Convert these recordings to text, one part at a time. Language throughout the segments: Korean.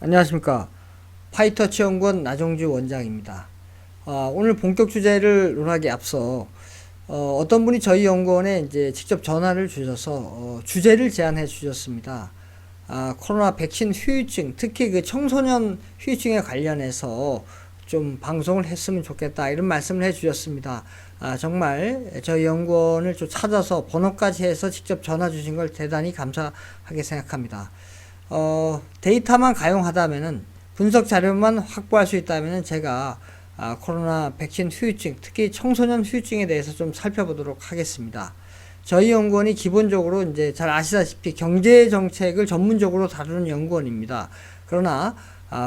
안녕하십니까. 파이터치 연구원 나종주 원장입니다. 오늘 본격 주제를 논하기 앞서 어떤 분이 저희 연구원에 이제 직접 전화를 주셔서 주제를 제안해 주셨습니다. 코로나 백신 후유증, 특히 그 청소년 후유증에 관련해서 좀 방송을 했으면 좋겠다, 이런 말씀을 해 주셨습니다. 정말 저희 연구원을 좀 찾아서 번호까지 해서 직접 전화 주신 걸 대단히 감사하게 생각합니다. 데이터만 가용하다면은, 분석 자료만 확보할 수 있다면은 제가 코로나 백신 후유증, 특히 청소년 후유증에 대해서 좀 살펴보도록 하겠습니다. 저희 연구원이 기본적으로 이제 잘 아시다시피 경제 정책을 전문적으로 다루는 연구원입니다. 그러나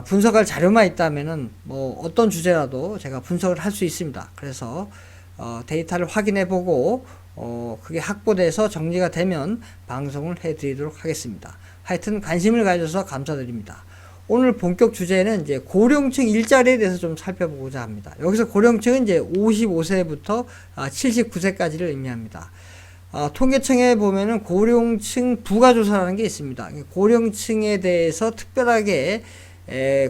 분석할 자료만 있다면은 뭐 어떤 주제라도 제가 분석을 할 수 있습니다. 그래서 데이터를 확인해 보고 그게 확보돼서 정리가 되면 방송을 해 드리도록 하겠습니다. 하여튼 관심을 가져서 감사드립니다. 오늘 본격 주제는 이제 고령층 일자리에 대해서 좀 살펴보고자 합니다. 여기서 고령층은 이제 55세부터 79세까지를 의미합니다. 통계청에 보면은 고령층 부가조사라는 게 있습니다. 고령층에 대해서 특별하게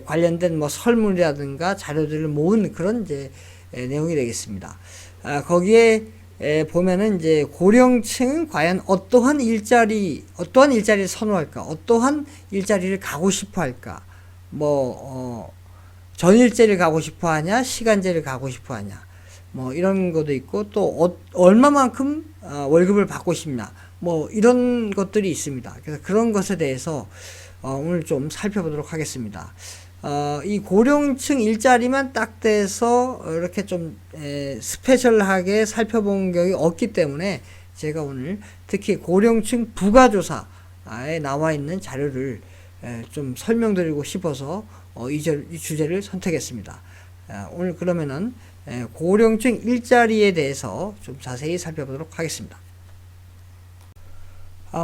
관련된 뭐 설문이라든가 자료들을 모은 그런 이제 내용이 되겠습니다. 거기에 보면은 이제 고령층은 과연 어떠한 일자리를 선호할까, 어떠한 일자리를 가고 싶어 할까, 전일제를 가고 싶어 하냐, 시간제를 가고 싶어 하냐, 뭐 이런 것도 있고, 또 얼마만큼 월급을 받고 싶냐, 뭐 이런 것들이 있습니다. 그래서 그런 것에 대해서 오늘 좀 살펴보도록 하겠습니다. 이 고령층 일자리만 딱 떼서 이렇게 좀 스페셜하게 살펴본 경이 없기 때문에 제가 오늘 특히 고령층 부가조사에 나와 있는 자료를 좀 설명드리고 싶어서 이 주제를 선택했습니다. 오늘 그러면은 고령층 일자리에 대해서 좀 자세히 살펴보도록 하겠습니다.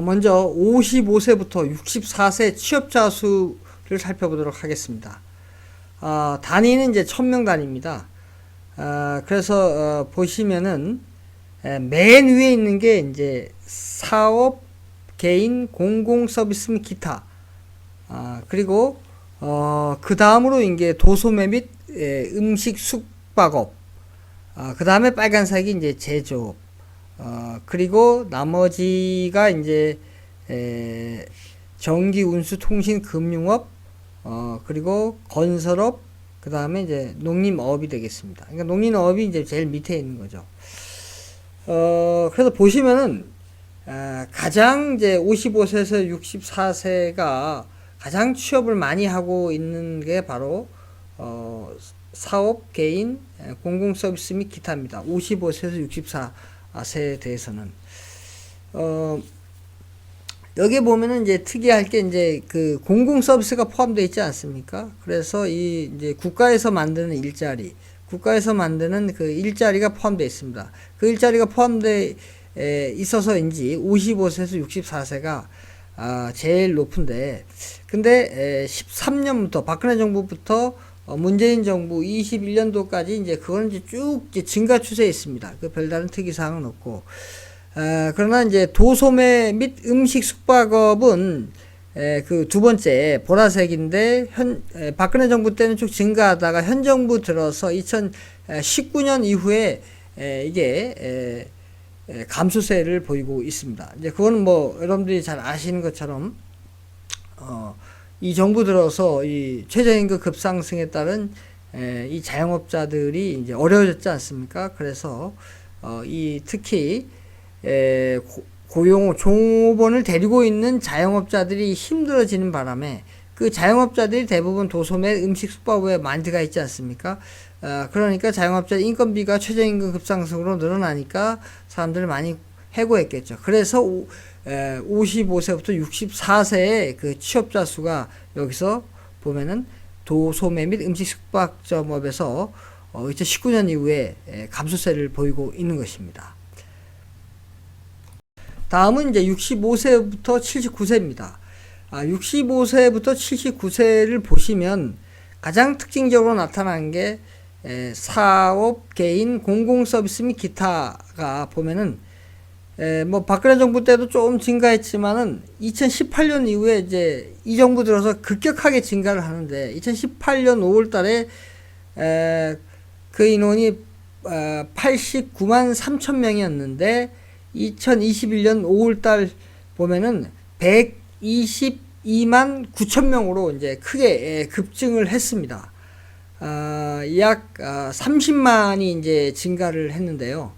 먼저 55세부터 64세 취업자 수를 살펴보도록 하겠습니다. 단위는 이제 1000명 단위입니다. 그래서 보시면은 맨 위에 있는 게 이제 사업, 개인, 공공 서비스 및 기타. 그리고 그 다음으로 이제 도소매 및 음식 숙박업. 그 다음에 빨간색이 이제 제조업. 그리고 나머지가 이제 전기, 운수, 통신, 금융업, 그리고 건설업, 그 다음에 이제 농림업이 되겠습니다. 그러니까 농림업이 이제 제일 밑에 있는 거죠. 그래서 보시면은, 가장 이제 55세에서 64세가 가장 취업을 많이 하고 있는 게 바로, 사업, 개인, 공공 서비스 및 기타입니다. 55세에서 64세에 대해서는. 여기 보면은 이제 특이할 게 이제 그 공공 서비스가 포함되어 있지 않습니까? 그래서 이 이제 국가에서 만드는 그 일자리가 포함되어 있습니다. 그 일자리가 포함되어 있어서인지 55세에서 64세가 제일 높은데, 근데 13년부터 박근혜 정부부터 문재인 정부 21년도까지 이제 그거는 이제 쭉 이제 증가 추세에 있습니다. 그 별다른 특이 사항은 없고. 그러나 이제 도소매 및 음식 숙박업은 그 두 번째 보라색인데, 박근혜 정부 때는 쭉 증가하다가 현 정부 들어서 2019년 이후에 이게 감소세를 보이고 있습니다. 이제 그거는 뭐 여러분들이 잘 아시는 것처럼 이 정부 들어서 이 최저임금 급상승에 따른 이 자영업자들이 이제 어려워졌지 않습니까? 그래서 이 특히 종업원을 데리고 있는 자영업자들이 힘들어지는 바람에 그 자영업자들이 대부분 도소매, 음식, 숙박업에 많이 들어가 있지 않습니까? 그러니까 자영업자 인건비가 최저임금 급상승으로 늘어나니까 사람들을 많이 해고했겠죠. 그래서 55세부터 64세의 그 취업자 수가 여기서 보면은 도소매 및 음식, 숙박점업에서 2019년 이후에 감소세를 보이고 있는 것입니다. 다음은 이제 65세부터 79세입니다. 65세부터 79세를 보시면 가장 특징적으로 나타나는 게 사업, 개인, 공공 서비스 및 기타가 보면은 뭐 박근혜 정부 때도 좀 증가했지만은 2018년 이후에 이제 이 정부 들어서 급격하게 증가를 하는데 2018년 5월 달에 그 인원이 89만 3천 명이었는데 2021년 5월 달 보면은 122만 9천 명으로 이제 크게 급증을 했습니다. 약 30만이 이제 증가를 했는데요.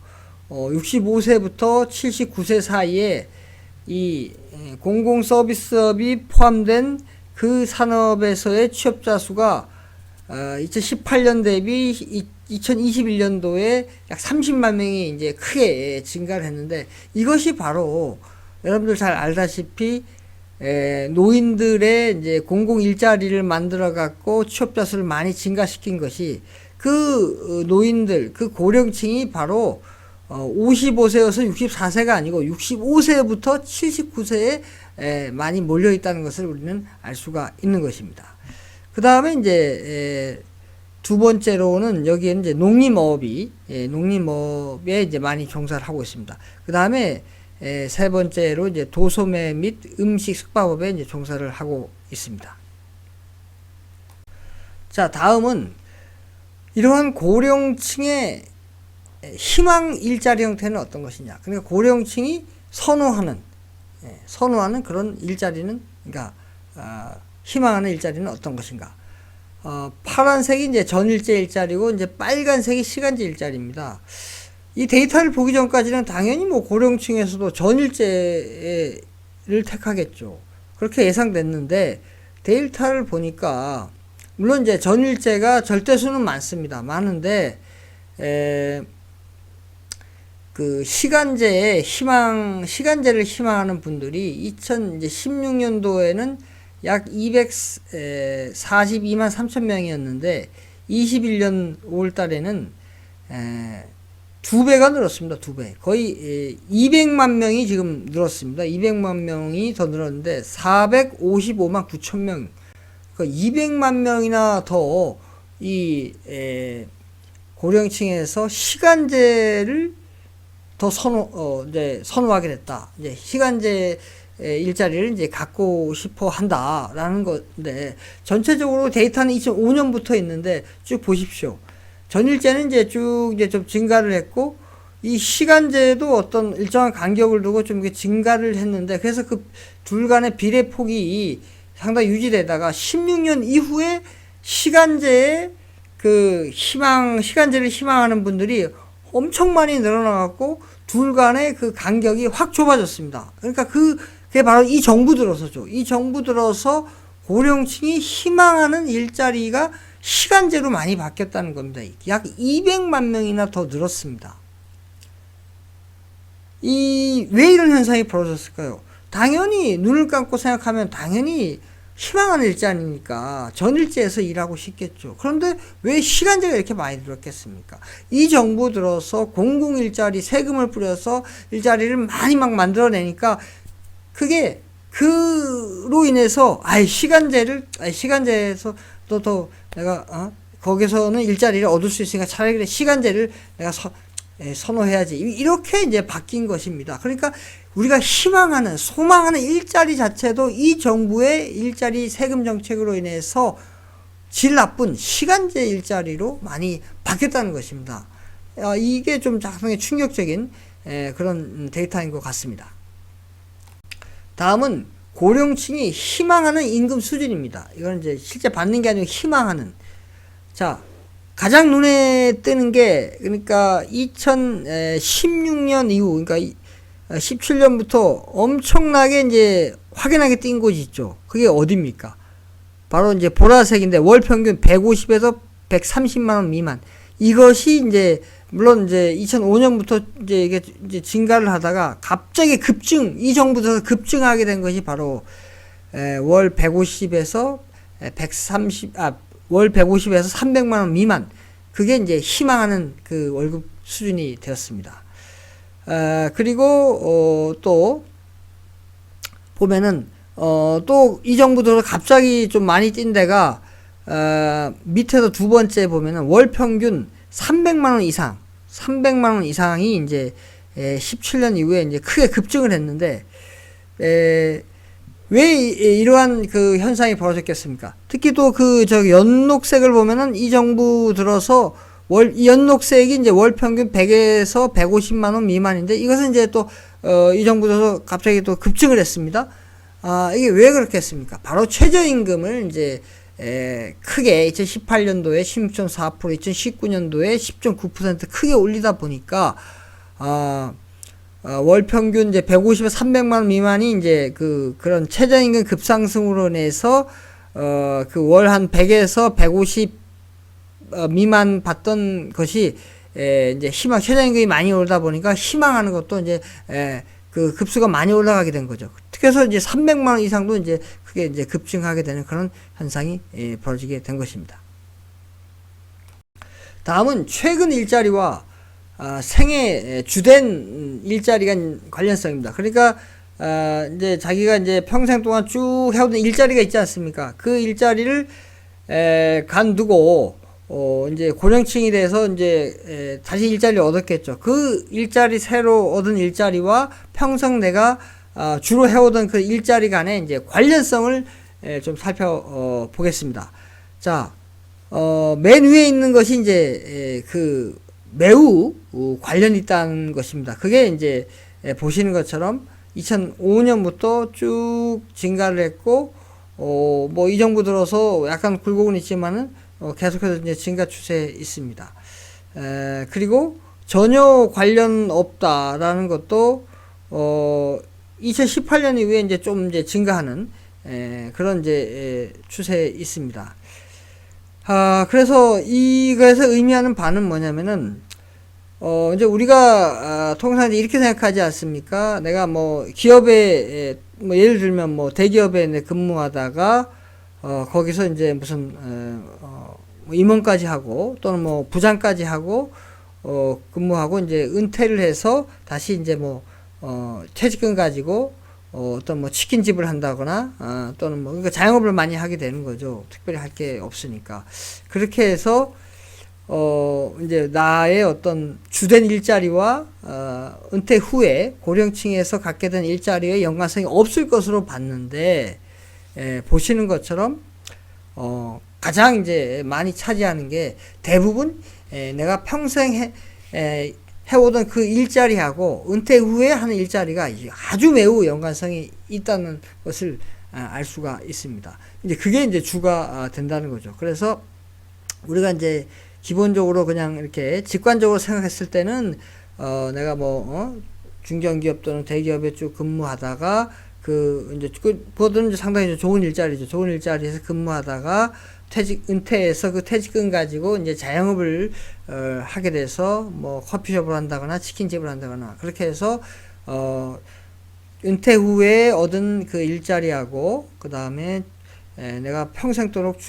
65세부터 79세 사이에 이 공공 서비스업이 포함된 그 산업에서의 취업자 수가 2018년 대비 2021년도에 약 30만 명이 이제 크게 증가를 했는데, 이것이 바로 여러분들 잘 알다시피 노인들의 이제 공공 일자리를 만들어 갖고 취업자 수를 많이 증가시킨 것이, 그 노인들, 그 고령층이 바로 55세여서 64세가 아니고 65세부터 79세에 많이 몰려 있다는 것을 우리는 알 수가 있는 것입니다. 그 다음에 이제 두 번째로는 여기에는 이제 농림업에 이제 많이 종사를 하고 있습니다. 그 다음에 세 번째로 이제 도소매 및 음식 숙박업에 이제 종사를 하고 있습니다. 자, 다음은 이러한 고령층의 희망 일자리 형태는 어떤 것이냐. 그러니까 고령층이 선호하는 그런 일자리는, 그러니까 희망하는 일자리는 어떤 것인가. 파란색이 이제 전일제 일자리고, 이제 빨간색이 시간제 일자리입니다. 이 데이터를 보기 전까지는 당연히 뭐 고령층에서도 전일제를 택하겠죠. 그렇게 예상됐는데, 데이터를 보니까 물론 이제 전일제가 절대수는 많습니다. 많은데 그 시간제를 희망하는 분들이 2016년도에는 약 242만 3천 명이었는데 21년 5월 달에는 2배가 늘었습니다. 2배. 거의 200만 명이 지금 늘었습니다. 200만 명이 더 늘었는데 455만 9천 명. 그러니까 200만 명이나 더 이 고령층에서 시간제를 더 선호하게 됐다. 이제 시간제 일자리를 이제 갖고 싶어 한다라는 건데, 전체적으로 데이터는 2005년부터 있는데 쭉 보십시오. 전일제는 이제 쭉 좀 증가를 했고, 이 시간제도 어떤 일정한 간격을 두고 좀 증가를 했는데, 그래서 그 둘 간의 비례폭이 상당히 유지되다가 16년 이후에 시간제를 희망하는 분들이 엄청 많이 늘어나갖고 둘 간의 그 간격이 확 좁아졌습니다. 그러니까 그게 바로 이 정부 들어서죠. 이 정부 들어서 고령층이 희망하는 일자리가 시간제로 많이 바뀌었다는 겁니다. 약 200만 명이나 더 늘었습니다. 왜 이런 현상이 벌어졌을까요? 당연히 눈을 감고 생각하면 당연히 희망하는 일자리니까 전일제에서 일하고 싶겠죠. 그런데 왜 시간제가 이렇게 많이 늘었겠습니까? 이 정부 들어서 공공일자리 세금을 뿌려서 일자리를 많이 막 만들어내니까, 그게 그로 인해서 시간제에서 더 내가 거기서는 일자리를 얻을 수 있으니까 차라리 그래 시간제를 내가 선호해야지, 이렇게 이제 바뀐 것입니다. 그러니까 우리가 소망하는 일자리 자체도 이 정부의 일자리 세금 정책으로 인해서 질 나쁜 시간제 일자리로 많이 바뀌었다는 것입니다. 이게 좀 상당히 충격적인 그런 데이터인 것 같습니다. 다음은 고령층이 희망하는 임금 수준입니다. 이건 이제 실제 받는 게 아니고 희망하는. 자, 가장 눈에 뜨는 게, 그러니까 2016년 이후, 그러니까 17년부터 엄청나게 이제 확연하게 뛴 곳이 있죠. 그게 어디입니까? 바로 이제 보라색인데, 월 평균 150에서 130만 원 미만. 이것이 이제 물론 이제 2005년부터 이게 이제 증가를 하다가 갑자기 이 정부에서 급증하게 된 것이 바로 월 150에서 300만 원 미만. 그게 이제 희망하는 그 월급 수준이 되었습니다. 그리고 또 보면은 또 이 정부도 갑자기 좀 많이 뛴 데가 밑에서 두 번째 보면은 월 평균 300만 원 이상이 이제 17년 이후에 이제 크게 급증을 했는데, 왜 이러한 그 현상이 벌어졌겠습니까? 특히 또 연록색을 보면은 이 정부 들어서 이 연록색이 이제 월 평균 100에서 150만 원 미만인데, 이것은 이제 또 이 정부 들어서 갑자기 또 급증을 했습니다. 이게 왜 그렇겠습니까? 바로 최저임금을 이제 크게 2018년도에 16.4%, 2019년도에 10.9% 크게 올리다 보니까 월 평균 이제 150에서 300만 원 미만이 이제 그런 최저임금 급상승으로 인해서 월 한 100에서 150 미만 받던 것이 이제 최저임금이 많이 오르다 보니까 희망하는 것도 이제 그 급수가 많이 올라가게 된 거죠. 그래서 이제 300만 원 이상도 이제 그게 이제 급증하게 되는 그런 현상이 벌어지게 된 것입니다. 다음은 최근 일자리와 생애 주된 일자리가 관련성입니다. 그러니까 이제 자기가 이제 평생 동안 쭉 해오던 일자리가 있지 않습니까? 그 일자리를 간두고 이제 고령층이 돼서 이제 다시 일자리를 얻었겠죠. 그 일자리 새로 얻은 일자리와 평생 내가 주로 해오던 그 일자리 간의 이제 관련성을 좀 살펴보겠습니다. 자, 맨 위에 있는 것이 이제 매우 관련이 있다는 것입니다. 그게 이제 보시는 것처럼 2005년부터 쭉 증가를 했고, 뭐 이 정부 들어서 약간 굴곡은 있지만은 계속해서 이제 증가 추세에 있습니다. 그리고 전혀 관련 없다라는 것도 2018년 이후에 이제 좀 이제 증가하는 그런 이제 추세에 있습니다. 그래서 이것에서 의미하는 바는 뭐냐면은 이제 우리가 통상 이렇게 생각하지 않습니까? 내가 뭐 기업에 뭐 예를 들면 뭐 대기업에 근무하다가 거기서 이제 무슨 뭐 임원까지 하고 또는 뭐 부장까지 하고 근무하고 이제 은퇴를 해서 다시 이제 뭐 퇴직금 가지고 어떤 뭐 치킨집을 한다거나 또는 뭐 그러니까 자영업을 많이 하게 되는 거죠. 특별히 할 게 없으니까. 그렇게 해서 이제 나의 어떤 주된 일자리와 은퇴 후에 고령층에서 갖게 된 일자리의 연관성이 없을 것으로 봤는데, 보시는 것처럼 가장 이제 많이 차지하는 게 대부분 내가 평생 해오던 그 일자리하고 은퇴 후에 하는 일자리가 아주 매우 연관성이 있다는 것을 알 수가 있습니다. 이제 그게 이제 주가 된다는 거죠. 그래서 우리가 이제 기본적으로 그냥 이렇게 직관적으로 생각했을 때는 내가 뭐 중견기업 또는 대기업에 쭉 근무하다가 그거는 이제 상당히 이제 좋은 일자리죠. 좋은 일자리에서 근무하다가 은퇴해서 그 퇴직금 가지고 이제 자영업을 하게 돼서 뭐 커피숍을 한다거나 치킨집을 한다거나 그렇게 해서 은퇴 후에 얻은 그 일자리하고 그 다음에 내가 평생도록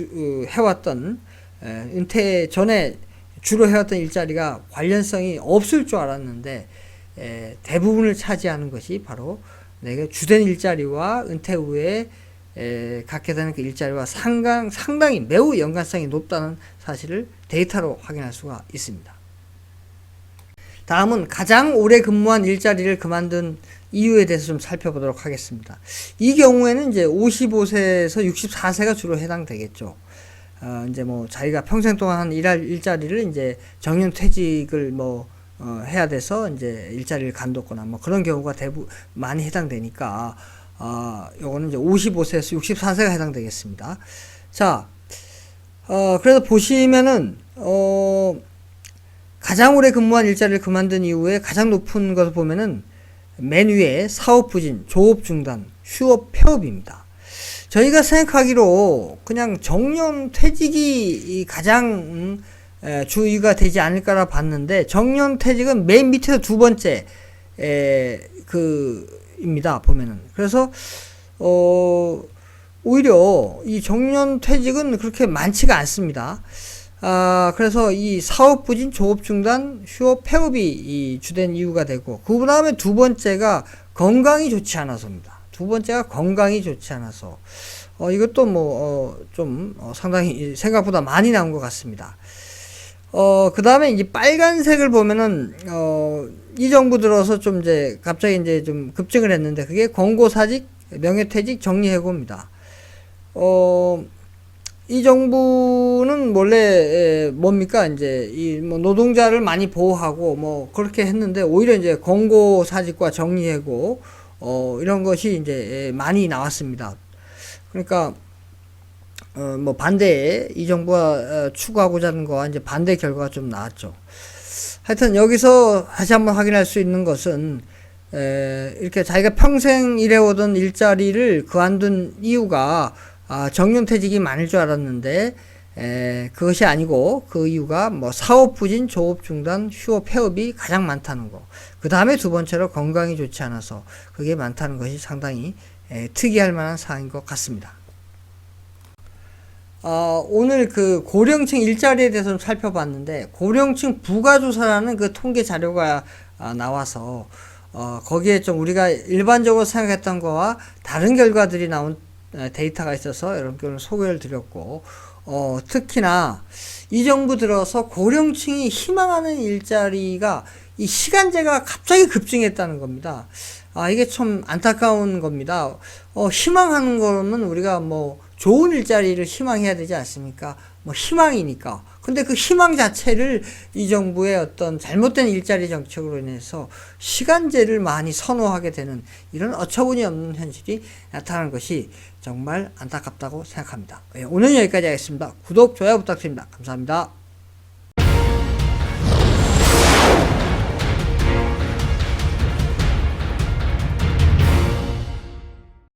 해왔던 은퇴 전에 주로 해왔던 일자리가 관련성이 없을 줄 알았는데 대부분을 차지하는 것이 바로 내가 주된 일자리와 은퇴 후에 갖게 되는 그 일자리와 상당히 매우 연관성이 높다는 사실을 데이터로 확인할 수가 있습니다. 다음은 가장 오래 근무한 일자리를 그만둔 이유에 대해서 좀 살펴보도록 하겠습니다. 이 경우에는 이제 55세에서 64세가 주로 해당되겠죠. 이제 뭐 자기가 평생 동안 일할 일자리를 이제 정년 퇴직을 해야 돼서 이제 일자리를 간뒀거나 뭐 그런 경우가 많이 해당되니까 요거는 이제 55세에서 64세가 해당되겠습니다. 자, 그래서 보시면은, 가장 오래 근무한 일자리를 그만둔 이후에 가장 높은 것을 보면은 맨 위에 사업 부진, 조업 중단, 휴업 폐업입니다. 저희가 생각하기로 그냥 정년 퇴직이 가장 주의가 되지 않을까라 봤는데 정년 퇴직은 맨 밑에서 두 번째, 입니다. 보면은. 그래서, 오히려 이 정년 퇴직은 그렇게 많지가 않습니다. 그래서 이 사업 부진, 조업 중단, 휴업 폐업이 이 주된 이유가 되고, 그 다음에 두 번째가 건강이 좋지 않아서입니다. 두 번째가 건강이 좋지 않아서. 이것도 상당히 생각보다 많이 나온 것 같습니다. 그 다음에 이제 빨간색을 보면은, 이 정부 들어서 좀 이제 갑자기 이제 좀 급증을 했는데 그게 권고사직, 명예퇴직, 정리해고입니다. 이 정부는 원래 뭡니까 이제 이 뭐 노동자를 많이 보호하고 뭐 그렇게 했는데 오히려 이제 권고사직과 정리해고 이런 것이 이제 많이 나왔습니다. 그러니까 뭐 반대에 이 정부가 추구하고자 하는 거와 이제 반대 결과가 좀 나왔죠. 하여튼 여기서 다시 한번 확인할 수 있는 것은 이렇게 자기가 평생 일해오던 일자리를 그만둔 이유가 정년퇴직이 많을 줄 알았는데 그것이 아니고 그 이유가 뭐 사업 부진, 조업 중단, 휴업, 폐업이 가장 많다는 거. 그 다음에 두 번째로 건강이 좋지 않아서 그게 많다는 것이 상당히 특이할 만한 사항인 것 같습니다. 오늘 그 고령층 일자리에 대해서 좀 살펴봤는데 고령층 부가조사라는 그 통계 자료가 나와서 거기에 좀 우리가 일반적으로 생각했던 거와 다른 결과들이 나온 데이터가 있어서 여러분께 소개를 드렸고 특히나 이 정부 들어서 고령층이 희망하는 일자리가 이 시간제가 갑자기 급증했다는 겁니다. 이게 참 안타까운 겁니다. 희망하는 거는 우리가 뭐 좋은 일자리를 희망해야 되지 않습니까? 뭐 희망이니까. 근데 그 희망 자체를 이 정부의 어떤 잘못된 일자리 정책으로 인해서 시간제를 많이 선호하게 되는 이런 어처구니 없는 현실이 나타나는 것이 정말 안타깝다고 생각합니다. 오늘 여기까지 하겠습니다. 구독, 좋아요 부탁드립니다. 감사합니다.